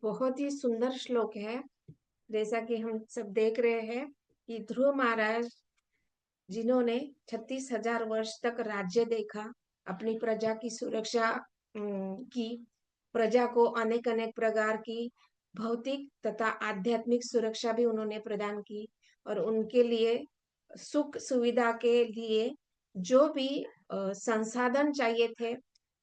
बहुत ही सुंदर श्लोक है। जैसा कि हम सब देख रहे हैं कि ध्रुव महाराज जिन्होंने 36,000 वर्ष तक राज्य देखा, अपनी प्रजा की सुरक्षा की, प्रजा को अनेक अनेक प्रकार की भौतिक तथा आध्यात्मिक सुरक्षा भी उन्होंने प्रदान की, और उनके लिए सुख सुविधा के लिए जो भी संसाधन चाहिए थे,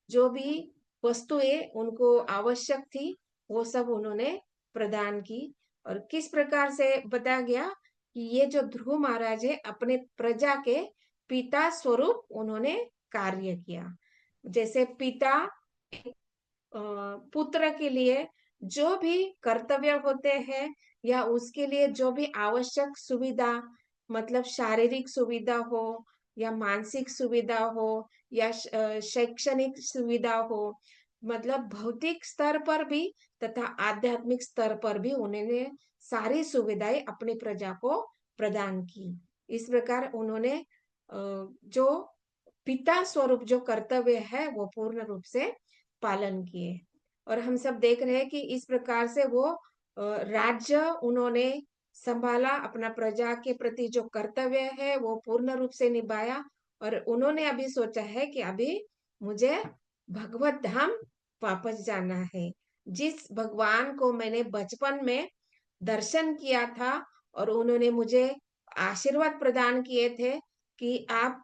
जो भी वस्तुएं उनको आवश्यक थी, वो सब उन्होंने प्रदान की। और किस प्रकार से बताया गया कि ये जो ध्रुव महाराज है, अपने प्रजा के पिता स्वरूप उन्होंने कार्य किया। जैसे पिता पुत्र के लिए जो भी कर्तव्य होते हैं, या उसके लिए जो भी आवश्यक सुविधा, मतलब शारीरिक सुविधा हो या मानसिक सुविधा हो या शैक्षणिक सुविधा हो, मतलब भौतिक स्तर पर भी तथा आध्यात्मिक स्तर पर भी उन्होंने सारी सुविधाएं अपनी प्रजा को प्रदान की। इस प्रकार उन्होंने जो पिता स्वरूप जो कर्तव्य है वो पूर्ण रूप से पालन किए। और हम सब देख रहे हैं कि इस प्रकार से वो राज्य उन्होंने संभाला, अपना प्रजा के प्रति जो कर्तव्य है वो पूर्ण रूप से निभाया। और उन्होंने अभी सोचा है कि अभी मुझे भगवत धाम वापस जाना है। जिस भगवान को मैंने बचपन में दर्शन किया था, और उन्होंने मुझे आशीर्वाद प्रदान किए थे कि आप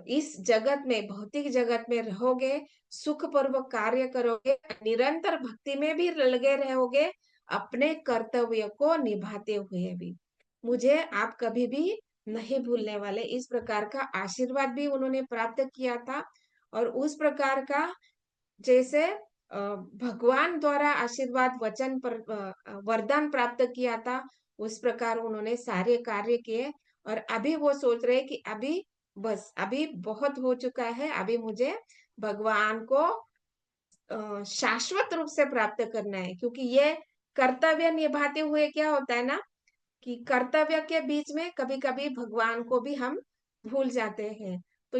इस जगत में, भौतिक जगत में रहोगे, सुखपूर्वक कार्य करोगे, निरंतर भक्ति में भी लगे रहोगे, अपने कर्तव्य को निभाते हुए भी मुझे आप कभी भी नहीं भूलने वाले, इस प्रकार का आशीर्वाद भी उन्होंने प्राप्त किया था। और उस प्रकार का जैसे भगवान द्वारा आशीर्वाद वचन पर वरदान प्राप्त किया था, उस प्रकार उन्होंने सारे कार्य किए। और अभी वो सोच रहे कि अभी बस, अभी बहुत हो चुका है, अभी मुझे भगवान को शाश्वत रूप से प्राप्त करना है। क्योंकि ये कर्तव्य निभाते हुए क्या होता है ना, कि कर्तव्य के बीच में कभी कभी भगवान को भी हम भूल जाते हैं। तो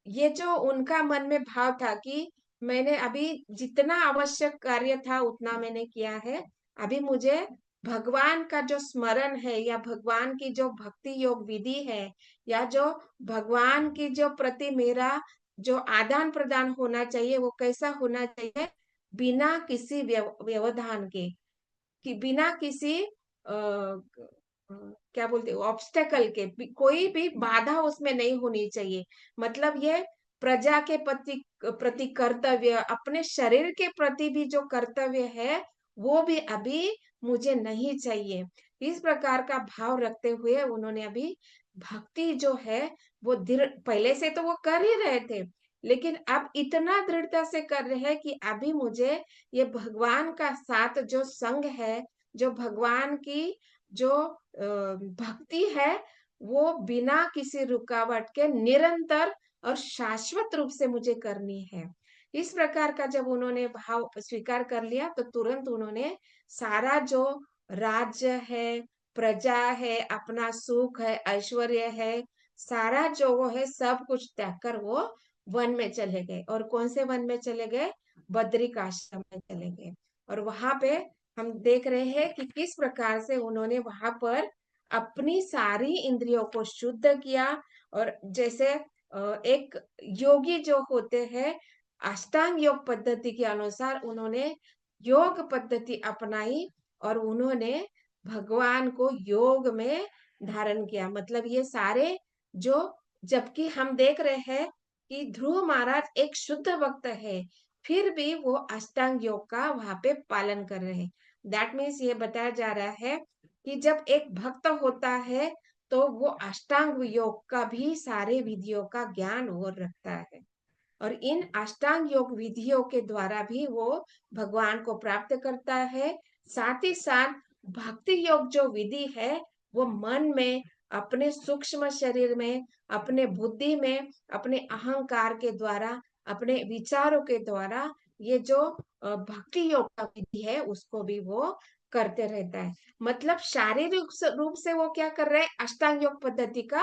ये जो उनका मन में भाव था कि मैंने अभी जितना आवश्यक कार्य था उतना मैंने किया है, अभी मुझे भगवान का जो स्मरण है, या भगवान की जो भक्ति योग विधि है, या जो भगवान की जो प्रति मेरा जो आदान प्रदान होना चाहिए, वो कैसा होना चाहिए, बिना किसी व्यवधान के, कि बिना किसी क्या बोलते ऑब्स्टेकल के, कोई भी बाधा उसमें नहीं होनी चाहिए। मतलब ये प्रजा के प्रति प्रति कर्तव्य, अपने शरीर के प्रति भी जो कर्तव्य है, वो भी अभी मुझे नहीं चाहिए। इस प्रकार का भाव रखते हुए उन्होंने अभी भक्ति जो है वो दृढ़, पहले से तो वो कर ही रहे थे, लेकिन अब इतना दृढ़ता से कर रहे हैं कि अभी मुझे ये भगवान का साथ जो संग है, जो भगवान की जो भक्ति है, वो बिना किसी रुकावट के निरंतर और शाश्वत रूप से मुझे करनी है। इस प्रकार का जब उन्होंने भाव स्वीकार कर लिया, तो तुरंत उन्होंने सारा जो राज्य है, प्रजा है, अपना सुख है, ऐश्वर्य है, सारा जो वो है सब कुछ त्याग कर वो वन में चले गए। और कौन से वन में चले गए? बद्रिक आश्रम में चले गए। और वहां पे हम देख रहे हैं कि किस प्रकार से उन्होंने वहां पर अपनी सारी इंद्रियों को शुद्ध किया। और जैसे एक योगी जो होते हैं, अष्टांग योग पद्धति के अनुसार उन्होंने योग पद्धति अपनाई, और उन्होंने भगवान को योग में धारण किया। मतलब ये सारे जो, जबकि हम देख रहे हैं कि ध्रुव महाराज एक शुद्ध भक्त है, फिर भी वो अष्टांग योग का वहां पे पालन कर रहे हैं। दैट मीन्स ये बताया जा रहा है कि जब एक भक्त होता है, तो वो अष्टांग योग का भी सारे विधियों का ज्ञान वो रखता है, और इन अष्टांग योग विधियों के द्वारा भी वो भगवान को प्राप्त करता है। साथ ही साथ भक्ति योग जो विधि है, वो मन में, अपने सूक्ष्म शरीर में, अपने बुद्धि में, अपने अहंकार के द्वारा, अपने विचारों के द्वारा, ये जो भक्ति योग का विधि है उसको भी वो करते रहता है। मतलब शारीरिक रूप से वो क्या कर रहे हैं? अष्टांग योग पद्धति का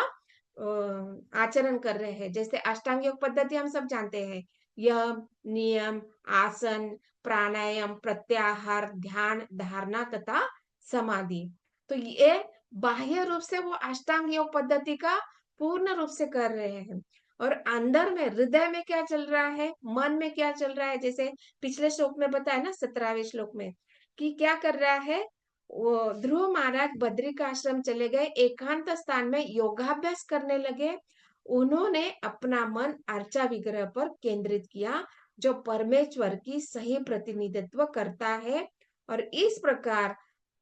आचरण कर रहे हैं। जैसे अष्टांग योग पद्धति हम सब जानते हैं, यम, नियम, आसन, प्राणायाम, प्रत्याहार, ध्यान, धारणा तथा समाधि। तो ये बाह्य रूप से वो अष्टांग योग पद्धति का पूर्ण रूप से कर रहे हैं। और अंदर में हृदय में क्या चल रहा है, मन में क्या चल रहा है, जैसे पिछले श्लोक में बताया ना 17वें श्लोक में कि क्या कर रहा है, वो ध्रुव महाराज बद्री का आश्रम चले गए, एकांत स्थान में योगाभ्यास करने लगे। उन्होंने अपना मन अर्चा विग्रह पर केंद्रित किया, जो परमेश्वर की सही प्रतिनिधित्व करता है। और इस प्रकार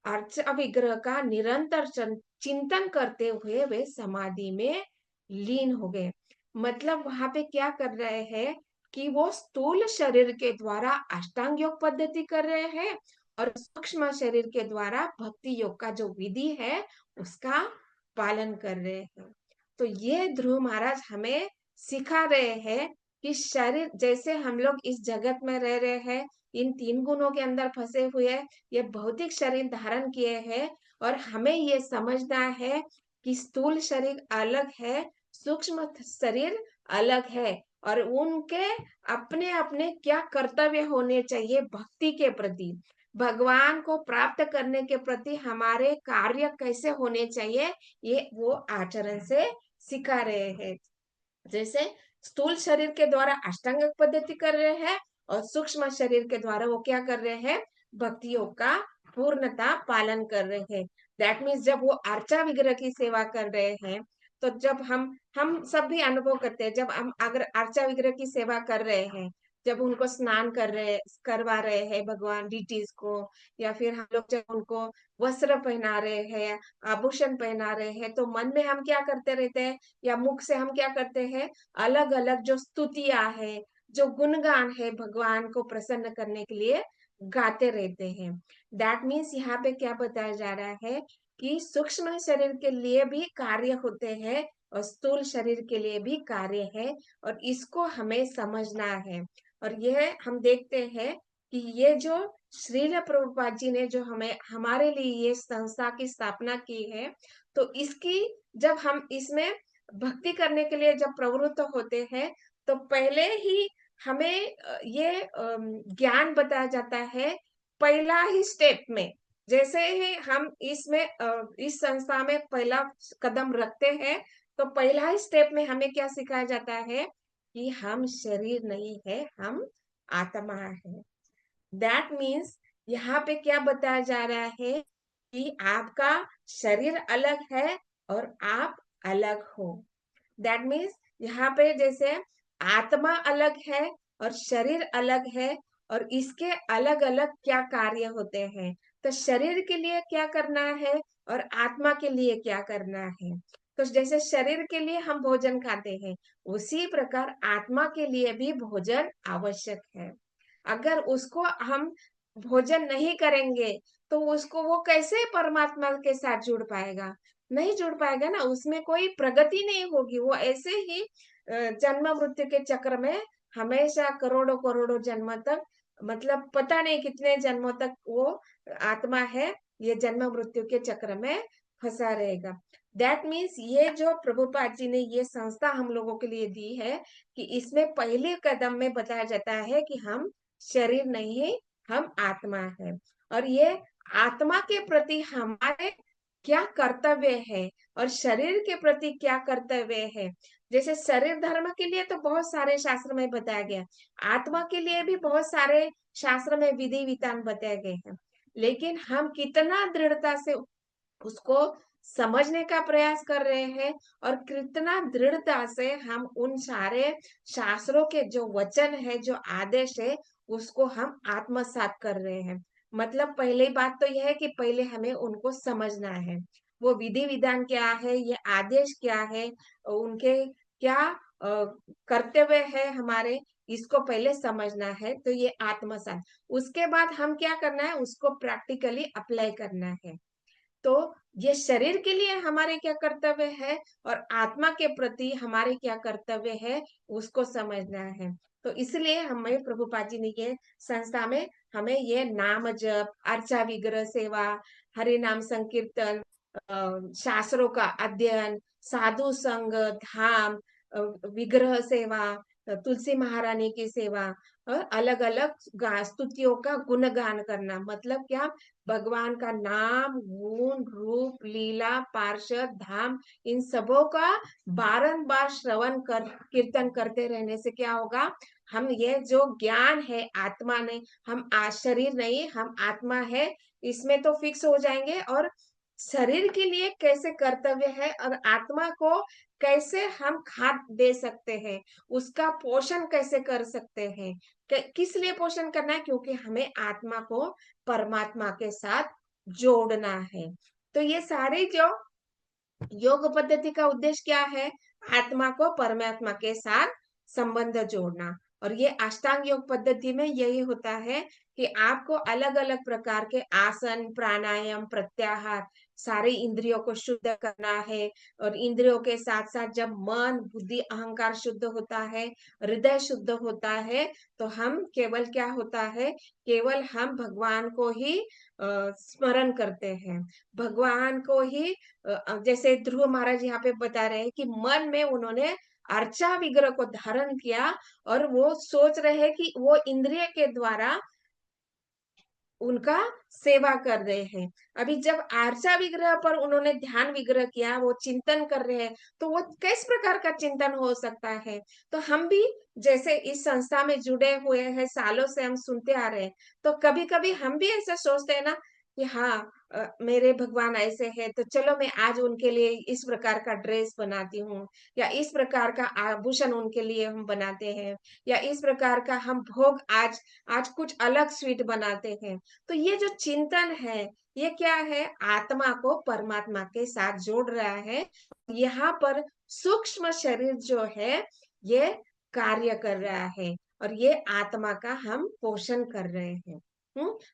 अर्चा विग्रह का निरंतर चिंतन करते हुए वे समाधि में लीन हो गए। मतलब वहां पे क्या कर रहे हैं कि वो स्थूल शरीर के द्वारा अष्टांग योग पद्धति कर रहे हैं और सूक्ष्म शरीर के द्वारा भक्ति योग का जो विधि है उसका पालन कर रहे हैं। तो ये ध्रुव महाराज हमें सिखा रहे हैं कि शरीर जैसे हम लोग इस जगत में रह रहे हैं, इन तीन गुणों के अंदर फंसे हुए, ये भौतिक शरीर धारण किए हैं, और हमें ये समझना है कि स्थूल शरीर अलग है, सूक्ष्म शरीर अलग है, और उनके अपने अपने क्या कर्तव्य होने चाहिए भक्ति के प्रति, भगवान को प्राप्त करने के प्रति हमारे कार्य कैसे होने चाहिए, ये वो आचरण से सिखा रहे हैं। जैसे स्थूल शरीर के द्वारा अष्टांग पद्धति कर रहे हैं और सूक्ष्म शरीर के द्वारा वो क्या कर रहे हैं, भक्ति योग का पूर्णता पालन कर रहे हैं। दैट मीन्स जब वो अर्चा विग्रह की सेवा कर रहे हैं, तो जब हम सब भी अनुभव करते हैं, जब हम अगर अर्चा विग्रह की सेवा कर रहे हैं, जब उनको स्नान करवा रहे हैं भगवान डिटीज को, या फिर हम लोग जब उनको वस्त्र पहना रहे हैं, आभूषण पहना रहे हैं, तो मन में हम क्या करते रहते हैं या मुख से हम क्या करते हैं, अलग अलग जो स्तुतियां है, जो गुणगान है भगवान को प्रसन्न करने के लिए गाते रहते हैं। दैट मीन्स यहाँ पे क्या बताया जा रहा है कि सूक्ष्म शरीर के लिए भी कार्य होते हैं और स्थूल शरीर के लिए भी कार्य है, और इसको हमें समझना है। और यह हम देखते हैं कि ये जो श्रील प्रभुपाद जी ने जो हमें हमारे लिए ये संस्था की स्थापना की है, तो इसकी जब हम इसमें भक्ति करने के लिए जब प्रवृत्त होते हैं, तो पहले ही हमें ये ज्ञान बताया जाता है पहला ही स्टेप में। जैसे ही हम इसमें इस संस्था में पहला कदम रखते हैं, तो पहला ही स्टेप में हमें क्या सिखाया जाता है कि हम शरीर नहीं है, हम आत्मा है। दैट मीन्स यहाँ पे क्या बताया जा रहा है कि आपका शरीर अलग है और आप अलग हो। दैट मीन्स यहाँ पे जैसे आत्मा अलग है और शरीर अलग है, और इसके अलग अलग क्या कार्य होते हैं। तो शरीर के लिए क्या करना है और आत्मा के लिए क्या करना है। तो जैसे शरीर के लिए हम भोजन खाते हैं, उसी प्रकार आत्मा के लिए भी भोजन आवश्यक है। अगर उसको हम भोजन नहीं करेंगे, तो उसको वो कैसे परमात्मा के साथ जुड़ पाएगा, नहीं जुड़ पाएगा ना, उसमें कोई प्रगति नहीं होगी। वो ऐसे ही जन्म मृत्यु के चक्र में हमेशा करोड़ों करोड़ों जन्म तक, मतलब पता नहीं कितने जन्मों तक वो आत्मा है, ये जन्म मृत्यु के चक्र में फंसा रहेगा। दैट मीन्स ये जो प्रभुपाद जी ने ये संस्था हम लोगों के लिए दी है, कि इसमें पहले कदम में बताया जाता है कि हम शरीर नहीं है, हम आत्मा है। और ये आत्मा के प्रति हमारे क्या कर्तव्य है और शरीर के प्रति क्या कर्तव्य है। जैसे शरीर धर्म के लिए तो बहुत सारे शास्त्र में बताया गया, आत्मा के लिए भी बहुत सारे शास्त्र में विधि विधान बताए गए हैं, लेकिन हम कितना दृढ़ता से उसको समझने का प्रयास कर रहे हैं, और कितना दृढ़ता से हम उन सारे शास्त्रों के जो वचन है, जो आदेश है, उसको हम आत्मसात कर रहे हैं। मतलब पहली बात तो यह है कि पहले हमें उनको समझना है, वो विधि विधान क्या है, ये आदेश क्या है, उनके क्या कर्तव्य है हमारे, इसको पहले समझना है। तो ये आत्मसात, उसके बाद हम क्या करना है, उसको प्रैक्टिकली अप्लाई करना है। तो ये शरीर के लिए हमारे क्या कर्तव्य है और आत्मा के प्रति हमारे क्या कर्तव्य है, उसको समझना है। तो इसलिए हमें प्रभुपाद जी ने ये संस्था में हमें ये नाम जप, अर्चा विग्रह सेवा, हरि नाम संकीर्तन, शास्त्रों का अध्ययन, साधु संग, धाम, विग्रह सेवा, तुलसी महारानी की सेवा और अलग-अलग स्तुतियों का गुणगान करना मतलब क्या? भगवान का नाम, गुण, रूप, लीला, पार्षद, धाम इन सबों का बारंबार श्रवण कर कीर्तन करते रहने से क्या होगा? हम ये जो ज्ञान है आत्मा ने हम शरीर नहीं हम आत्मा है, इसमें तो फिक्स हो जाएँगे और शरीर के लिए कैसे कर्तव्य है और आत्मा को कैसे हम खाद दे सकते हैं, उसका पोषण कैसे कर सकते हैं। किस लिए पोषण करना है? क्योंकि हमें आत्मा को परमात्मा के साथ जोड़ना है। तो ये सारी जो योग पद्धति का उद्देश्य क्या है? आत्मा को परमात्मा के साथ संबंध जोड़ना और ये अष्टांग योग पद्धति में यही होता है कि आपको अलग-अलग प्रकार के आसन, प्राणायाम, प्रत्याहार सारी इंद्रियों को शुद्ध करना है और इंद्रियों के साथ-साथ जब मन, बुद्धि, अहंकार शुद्ध होता है, हृदय शुद्ध होता है, तो हम केवल क्या होता है, केवल हम भगवान को ही स्मरण करते हैं। भगवान को ही जैसे ध्रुव महाराज यहाँ पे बता रहे हैं कि मन में उन्होंने अर्चा विग्रह को धारण किया और वो सोच रहे हैं कि वो इंद्रिय के द्वारा उनका सेवा कर रहे हैं। अभी जब आर्चा विग्रह पर उन्होंने ध्यान विग्रह किया, वो चिंतन कर रहे हैं, तो वो किस प्रकार का चिंतन हो सकता है? तो हम भी जैसे इस संस्था में जुड़े हुए हैं, सालों से हम सुनते आ रहे हैं, तो कभी-कभी हम भी ऐसा सोचते हैं ना कि हाँ मेरे भगवान ऐसे हैं, तो चलो मैं आज उनके लिए इस प्रकार का ड्रेस बनाती हूँ या इस प्रकार का आभूषण उनके लिए हम बनाते हैं या इस प्रकार का हम भोग आज आज कुछ अलग स्वीट बनाते हैं। तो ये जो चिंतन है, ये क्या है? आत्मा को परमात्मा के साथ जोड़ रहा है। यहाँ पर सूक्ष्म शरीर जो है, ये कार्य कर रहा है और ये आत्मा का हम पोषण कर रहे हैं।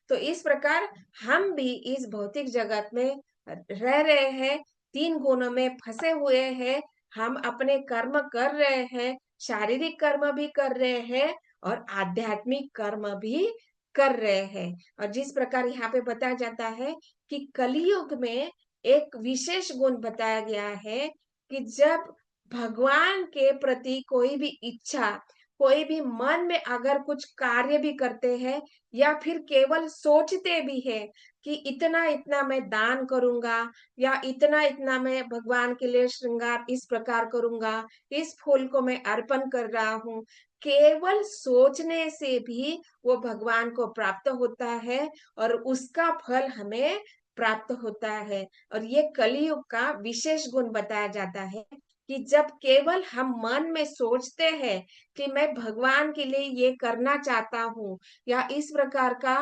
तो इस प्रकार हम भी इस भौतिक जगत में रह रहे हैं, 3 गुणों में फँसे हुए हैं। हम अपने कर्म कर रहे हैं, शारीरिक कर्म भी कर रहे हैं और आध्यात्मिक कर्म भी कर रहे हैं और जिस प्रकार यहाँ पे बताया जाता है कि कलयुग में एक विशेष गुण बताया गया है कि जब भगवान के प्रति कोई भी इच्छा, कोई भी मन में अगर कुछ कार्य भी करते हैं या फिर केवल सोचते भी हैं कि इतना-इतना मैं दान करूँगा या इतना-इतना मैं भगवान के लिए श्रृंगार इस प्रकार करूँगा, इस फूल को मैं अर्पण कर रहा हूँ। केवल सोचने से भी वो भगवान को प्राप्त होता है और उसका फल हमें प्राप्त होता है और ये कलयुग का विशेष गुण बताया जाता है कि जब केवल हम मन में सोचते हैं कि मैं भगवान के लिए ये करना चाहता हूँ या इस प्रकार का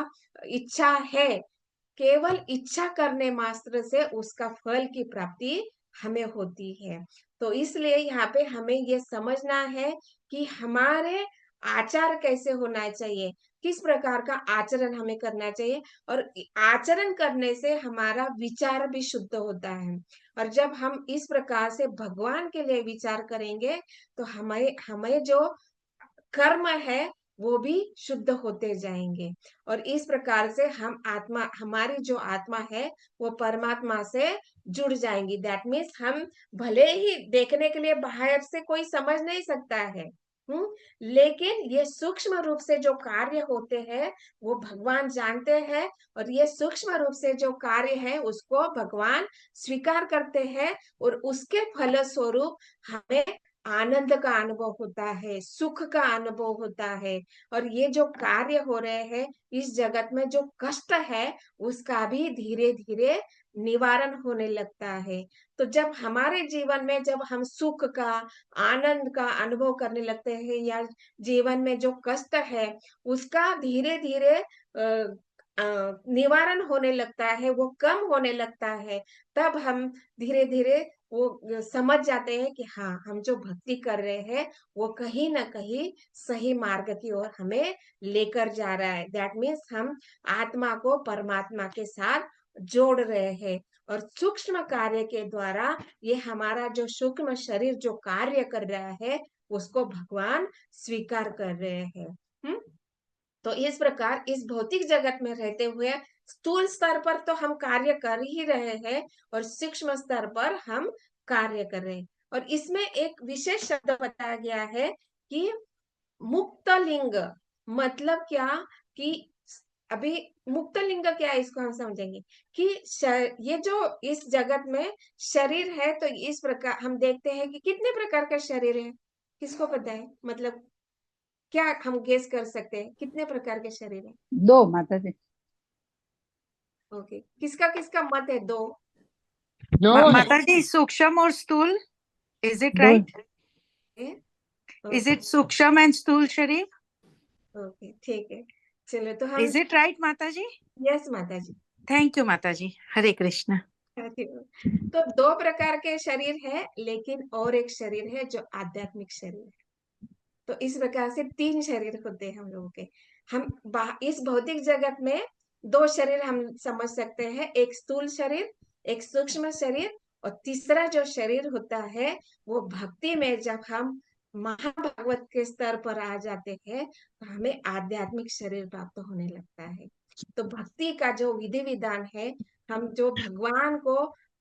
इच्छा है, केवल इच्छा करने मात्र से उसका फल की प्राप्ति हमें होती है। तो इसलिए यहाँ पे हमें ये समझना है कि हमारे आचार कैसे होना चाहिए, किस प्रकार का आचरण हमें करना चाहिए और आचरण करने से हमारा विचार भी शुद्ध होता है। और जब हम इस प्रकार से भगवान के लिए विचार करेंगे, तो हमें हमें जो कर्म है, वो भी शुद्ध होते जाएँगे और इस प्रकार से हम आत्मा हमारी जो आत्मा है, वो परमात्मा से जुड़ जाएँगी। दैट मीन्स हम भले ही देखने के लिए बाहर से कोई समझ नहीं सकता है, लेकिन ये सूक्ष्म रूप से जो कार्य होते हैं, वो भगवान जानते हैं और ये सूक्ष्म रूप से जो कार्य है, उसको भगवान स्वीकार करते हैं और उसके फलस्वरूप हमें आनंद का अनुभव होता है, सुख का अनुभव होता है और ये जो कार्य हो रहे हैं, इस जगत में जो कष्ट है, उसका भी धीरे-धीरे निवारण होने लगता है। तो जब हमारे जीवन में जब हम सुख का, आनंद का अनुभव करने लगते हैं या जीवन में जो कष्ट है, उसका धीरे-धीरे निवारण होने लगता है, वो कम होने लगता है, तब हम धीरे-धीरे वो समझ जाते हैं कि हाँ, हम जो भक्ति कर रहे हैं, वो कहीं न कहीं सही मार्ग की ओर हमें लेकर जा रहा है। दैट मीन्स हम आत्मा को परमात्मा के साथ जोड़ रहे हैं और सूक्ष्म कार्य के द्वारा ये हमारा जो सूक्ष्म शरीर जो कार्य कर रहा है, उसको भगवान स्वीकार कर रहे हैं। हुँ? तो इस प्रकार इस भौतिक जगत में रहते हुए स्थूल स्तर पर तो हम कार्य कर ही रहे हैं और सूक्ष्म स्तर पर हम कार्य कर रहे हैं और इसमें एक विशेष शब्द बताया गया है कि मुक्त लिंग मतलब क्या कि अभी मुक्त लिंग क्या है इसको हम समझेंगे कि ये जो इस जगत में शरीर है तो इस प्रकार हम देखते हैं कि कितने प्रकार का शरीर है, किसको पता है? मतलब क्या हम गेस कर सकते हैं कितने प्रकार के शरीर है? दो माता जी। ओके, किसका किसका मत है? दो? दो है। माता जी, सूक्ष्म और स्थूल, इज इट दो। राइट? इज ओके इट सूक्ष्म एंड स्थूल शरीर? ओके ठीक है, चलो तो हम। इज इट राइट माता जी? यस माता जी। थैंक यू माता जी, हरे कृष्ण। तो दो प्रकार के शरीर है, लेकिन और एक शरीर है जो आध्यात्मिक शरीर है। तो इस प्रकार से तीन शरीर होते हैं हम लोगों के। हम इस भौतिक जगत में दो शरीर हम समझ सकते हैं, एक स्थूल शरीर, एक सूक्ष्म शरीर, और तीसरा जो शरीर होता है वो भक्ति में जब हम महाभागवत के स्तर पर आ जाते हैं तो हमें आध्यात्मिक शरीर प्राप्त होने लगता है। तो भक्ति का जो विधि विधान है, हम जो भगवान को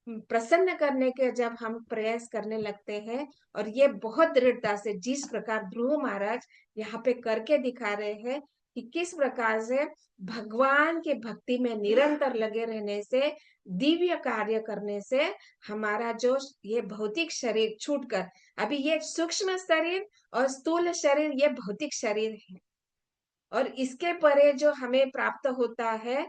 प्रसन्न करने के जब हम प्रयास करने लगते हैं, और ये बहुत दृढ़ता से जिस प्रकार ध्रुव महाराज यहाँ पे करके दिखा रहे हैं कि किस प्रकार से भगवान के भक्ति में निरंतर लगे रहने से, दिव्य कार्य करने से हमारा जो ये भौतिक शरीर छूटकर, अभी ये सूक्ष्म शरीर और स्थूल शरीर ये भौतिक शरीर है, और इसके परे जो हमें प्राप्त होता है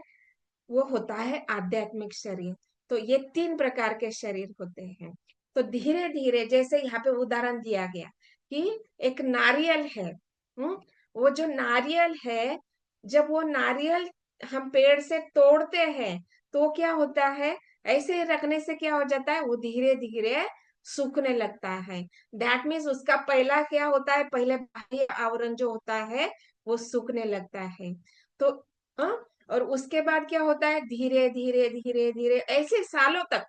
वो होता है आध्यात्मिक शरीर। तो ये तीन प्रकार के शरीर होते हैं। तो धीरे धीरे जैसे यहाँ पे उदाहरण दिया गया कि एक नारियल है, वो जो नारियल है, जब वो नारियल हम पेड़ से तोड़ते हैं तो क्या होता है, ऐसे ही रखने से क्या हो जाता है, वो धीरे धीरे सूखने लगता है। दैट मीन्स उसका पहला क्या होता है, पहले बाह्य आवरण जो होता है वो सूखने लगता है। तो और उसके बाद क्या होता है, धीरे धीरे धीरे धीरे ऐसे सालों तक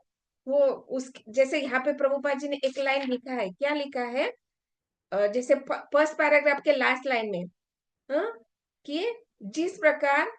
वो उस, जैसे यहाँ पे प्रभुपाद जी ने एक लाइन लिखा है, क्या लिखा है, जैसे फर्स्ट पैराग्राफ के लास्ट लाइन में, हाँ, कि जिस प्रकार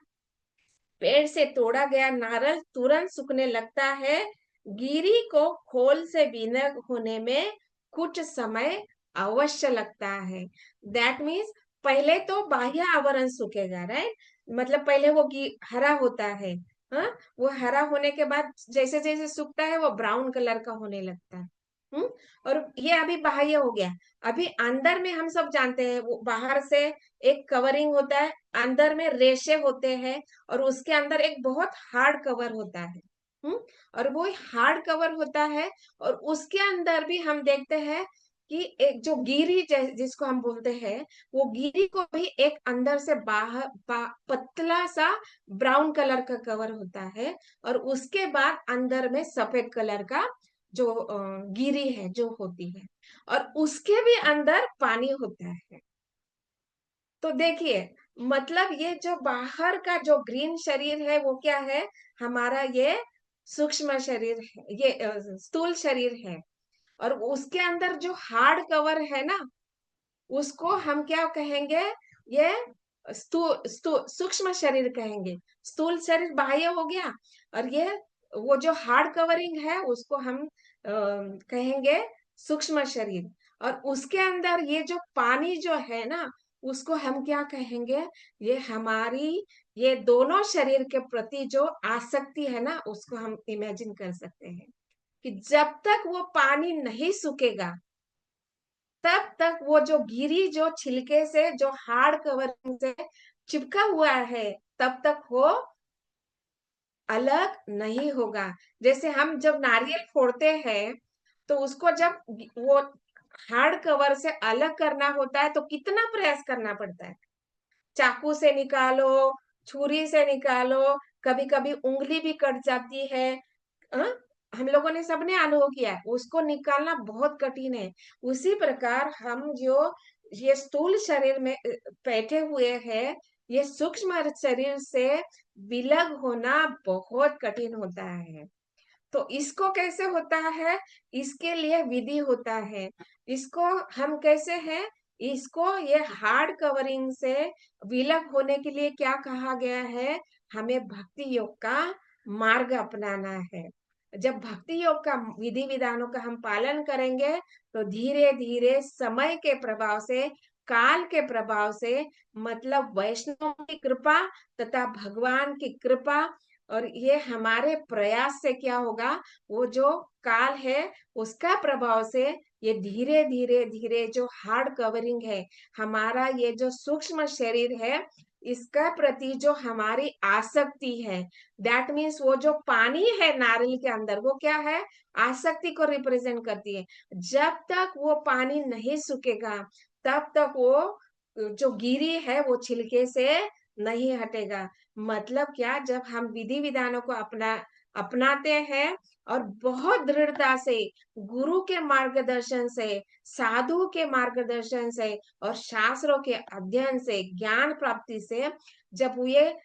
पेड़ से तोड़ा गया नारल तुरंत सूखने लगता है, गिरी को खोल से विनग होने में कुछ समय अवश्य लगता है। दैट मीन्स पहले तो बाह्य आवरण सूखेगा, राइट, मतलब पहले वो हरा होता है, हाँ, वो हरा होने के बाद जैसे जैसे सूखता है वो ब्राउन कलर का होने लगता है। हम्म और ये अभी बाह्य हो गया। अभी अंदर में हम सब जानते हैं, वो बाहर से एक कवरिंग होता है, अंदर में रेशे होते हैं, और उसके अंदर एक बहुत हार्ड कवर होता है। हम्म और वो हार्ड कवर होता है, और उसके अंदर भी हम देखते हैं कि एक जो गिरी जिसको हम बोलते हैं, वो गिरी को भी एक अंदर से बाहर पतला सा ब्राउन कलर का कवर होता है, और उसके बाद अंदर में सफेद कलर का जो गिरी है जो होती है, और उसके भी अंदर पानी होता है। तो देखिए, मतलब ये जो बाहर का जो ग्रीन शरीर है वो क्या है, हमारा ये सूक्ष्म शरीर है, ये स्थूल शरीर है, और उसके अंदर जो हार्ड कवर है ना, उसको हम क्या कहेंगे, ये सूक्ष्म शरीर कहेंगे। स्थूल शरीर बाह्य हो गया, और ये वो जो हार्ड कवरिंग है उसको हम कहेंगे सूक्ष्म शरीर। और उसके अंदर ये जो पानी जो है ना, उसको हम क्या कहेंगे, ये हमारी ये दोनों शरीर के प्रति जो आसक्ति है ना, उसको हम इमेजिन कर सकते हैं कि जब तक वो पानी नहीं सूखेगा तब तक वो जो गिरी जो छिलके से जो हार्ड कवरिंग से चिपका हुआ है, तब तक वो अलग नहीं होगा। जैसे हम जब नारियल फोड़ते हैं तो उसको जब वो हार्ड कवर से अलग करना होता है तो कितना प्रयास करना पड़ता है, चाकू से निकालो, छुरी से निकालो, कभी कभी उंगली भी कट जाती है। हाँ? हम लोगों ने सबने अनुभव किया है, उसको निकालना बहुत कठिन है। उसी प्रकार हम जो ये स्थूल शरीर में बैठे हुए हैं, ये सूक्ष्म शरीर से विलग होना बहुत कठिन होता है। तो इसको कैसे होता है, इसके लिए विधि होता है। इसको हम कैसे हैं, इसको ये हार्ड कवरिंग से विलग होने के लिए क्या कहा गया है, हमें भक्ति योग का मार्ग अपनाना है। जब भक्ति योग का विधि विधानों का हम पालन करेंगे तो धीरे धीरे समय के प्रभाव से काल के प्रभाव से, मतलब वैष्णव की कृपा तथा भगवान की कृपा, और ये हमारे प्रयास से क्या होगा, वो जो काल है उसका प्रभाव से ये धीरे धीरे धीरे जो हार्ड कवरिंग है, हमारा ये जो सूक्ष्म शरीर है, इसका प्रति जो हमारी आसक्ति है, दैट मीन्स वो जो पानी है नारियल के अंदर, वो क्या है, आसक्ति को रिप्रेजेंट करती है। जब तक वो पानी नहीं सूखेगा, तब तक वो जो गिरी है वो छिलके से नहीं हटेगा। मतलब क्या, जब हम विधि विधानों को अपनाते हैं और बहुत दृढ़ता से गुरु के मार्गदर्शन से, साधु के मार्गदर्शन से और शास्त्रों के अध्ययन से, ज्ञान प्राप्ति से, जब ये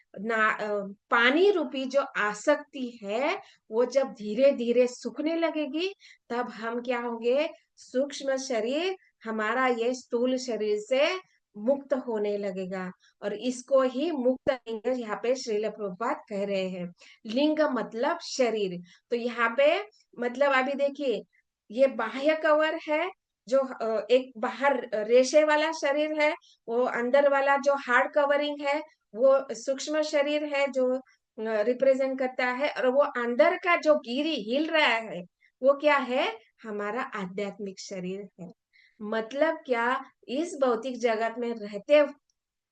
पानी रूपी जो आसक्ति है वो जब धीरे धीरे सूखने लगेगी, तब हम क्या होंगे, सूक्ष्म शरीर हमारा ये स्थूल शरीर से मुक्त होने लगेगा। और इसको ही मुक्त लिंग यहाँ पे श्रील प्रभुपाद कह रहे हैं। लिंग मतलब शरीर। तो यहाँ पे मतलब अभी देखिए, ये बाह्य कवर है, जो एक बाहर रेशे वाला शरीर है, वो अंदर वाला जो हार्ड कवरिंग है वो सूक्ष्म शरीर है, जो रिप्रेजेंट करता है, और वो अंदर का जो गिरी हिल रहा है वो क्या है, हमारा आध्यात्मिक शरीर है। मतलब क्या, इस भौतिक जगत में रहते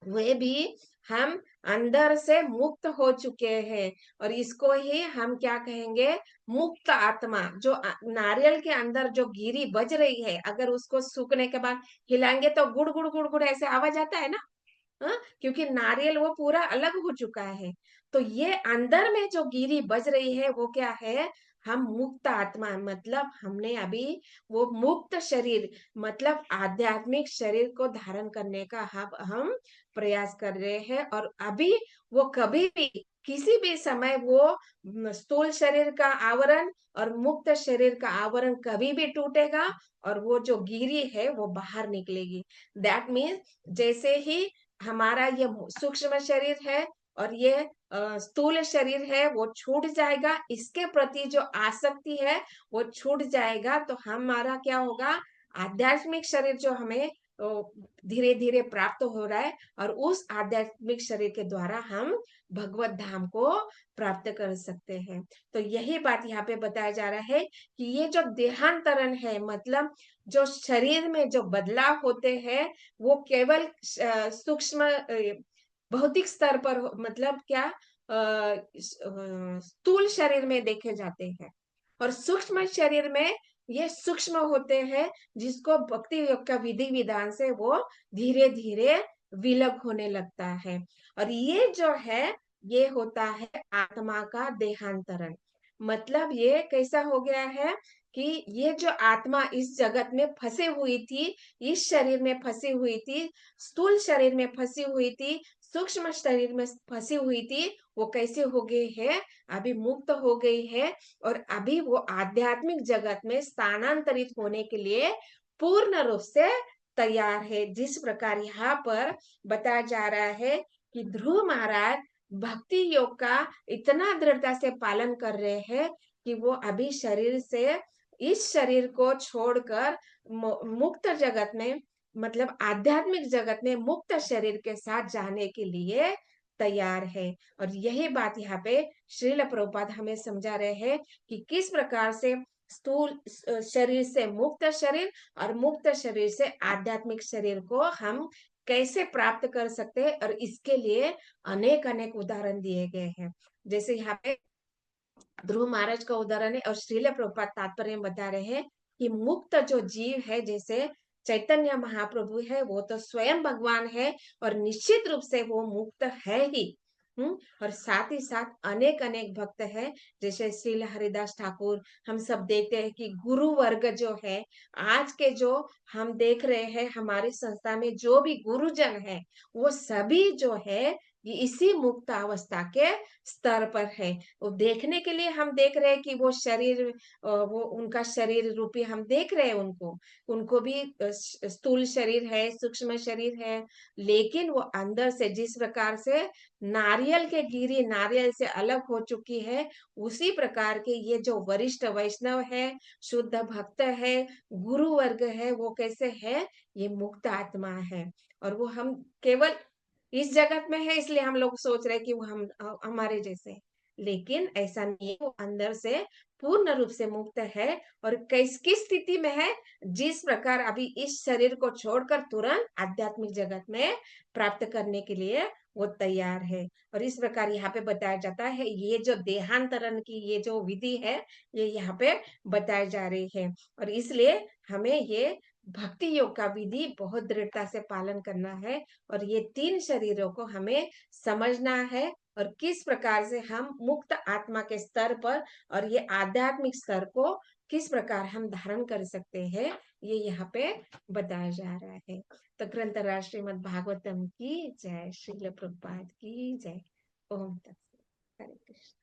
हुए भी हम अंदर से मुक्त हो चुके हैं, और इसको ही हम क्या कहेंगे, मुक्त आत्मा। जो नारियल के अंदर जो गिरी बज रही है, अगर उसको सूखने के बाद हिलाएंगे तो गुड़ गुड़ गुड़ गुड़ ऐसे आवाज आता है ना, हाँ? क्योंकि नारियल वो पूरा अलग हो चुका है। तो ये अंदर में जो गिरी बज रही है वो क्या है, हम मुक्त आत्मा, मतलब हमने अभी वो मुक्त शरीर, मतलब आध्यात्मिक शरीर को धारण करने का हम प्रयास कर रहे हैं। और अभी वो कभी भी किसी भी समय वो स्थूल शरीर का आवरण और मुक्त शरीर का आवरण कभी भी टूटेगा, और वो जो गिरी है वो बाहर निकलेगी। दैट मीन्स जैसे ही हमारा ये सूक्ष्म शरीर है और ये स्थूल शरीर है वो छूट जाएगा, इसके प्रति जो आसक्ति है वो छूट जाएगा, तो हमारा क्या होगा, आध्यात्मिक शरीर जो हमें धीरे धीरे प्राप्त हो रहा है, और उस आध्यात्मिक शरीर के द्वारा हम भगवत धाम को प्राप्त कर सकते हैं। तो यही बात यहाँ पे बताया जा रहा है कि ये जो देहांतरण है, मतलब जो शरीर में जो बदलाव होते हैं, वो केवल सूक्ष्म भौतिक स्तर पर मतलब क्या, स्थूल शरीर में देखे जाते हैं, और सूक्ष्म शरीर में ये सूक्ष्म होते हैं, जिसको भक्ति योग का विधि विधान से वो धीरे धीरे विलग होने लगता है। और ये जो है, ये होता है आत्मा का देहांतरण। मतलब ये कैसा हो गया है कि ये जो आत्मा इस जगत में फंसी हुई थी, इस शरीर में फंसी हुई थी, स्थूल शरीर में फंसी हुई थी, सूक्ष्म शरीर में फंसी हुई थी, वो कैसे हो गई है, अभी मुक्त हो गई है, और अभी वो आध्यात्मिक जगत में स्थानांतरित होने के लिए पूर्ण रूप से तैयार है। जिस प्रकार यहाँ पर बताया जा रहा है कि ध्रुव महाराज भक्ति योग का इतना दृढ़ता से पालन कर रहे हैं कि वो अभी शरीर से, इस शरीर को छोड़कर मुक्त जगत में, मतलब आध्यात्मिक जगत में मुक्त शरीर के साथ जाने के लिए तैयार है। और यही बात यहाँ पे श्रील प्रभुपाद हमें समझा रहे हैं कि किस प्रकार से स्थूल शरीर से मुक्त शरीर और मुक्त शरीर से आध्यात्मिक शरीर को हम कैसे प्राप्त कर सकते हैं, और इसके लिए अनेक अनेक उदाहरण दिए गए हैं। जैसे यहाँ पे ध्रुव महाराज का उदाहरण है, और श्रील प्रभुपाद तात्पर्य में बता रहे हैं कि मुक्त जो जीव है, जैसे चैतन्य महाप्रभु है, वो तो स्वयं भगवान है और निश्चित रूप से वो मुक्त है ही। और साथ ही साथ अनेक अनेक भक्त है, जैसे श्रील हरिदास ठाकुर, हम सब देखते हैं कि गुरु वर्ग जो है, आज के जो हम देख रहे हैं हमारी संस्था में जो भी गुरुजन है, वो सभी जो है ये इसी मुक्त अवस्था के स्तर पर है। वो देखने के लिए हम देख रहे हैं कि वो शरीर, वो उनका शरीर रूपी हम देख रहे हैं उनको, उनको भी स्थूल शरीर है, सूक्ष्म शरीर है, लेकिन वो अंदर से जिस प्रकार से नारियल के गिरी नारियल से अलग हो चुकी है, उसी प्रकार के ये जो वरिष्ठ वैष्णव है, शुद्ध भक्त है, गुरु वर्ग है, वो कैसे है, ये मुक्त आत्मा है। और वो हम केवल इस जगत में है इसलिए हम लोग सोच रहे हैं कि वो हमारे जैसे हैं। लेकिन ऐसा नहीं है, वो अंदर से पूर्ण रूप से मुक्त है। और किस स्थिति में है, जिस प्रकार अभी इस शरीर को छोड़कर तुरंत आध्यात्मिक जगत में प्राप्त करने के लिए वो तैयार है। और इस प्रकार यहाँ पे बताया जाता है, ये जो देहांतरण की ये जो विधि है, ये यहाँ पे बताई जा रही है। और इसलिए हमें ये भक्ति योग का विधि बहुत दृढ़ता से पालन करना है। और ये 3 शरीरों को हमें समझना है, और किस प्रकार से हम मुक्त आत्मा के स्तर पर और ये आध्यात्मिक स्तर को किस प्रकार हम धारण कर सकते हैं, ये यहाँ पे बताया जा रहा है। तो ग्रंथराज श्रीमद् भागवतम की जय, श्रील प्रभुपाद की जय। ओम तत्सत। हरे कृष्ण।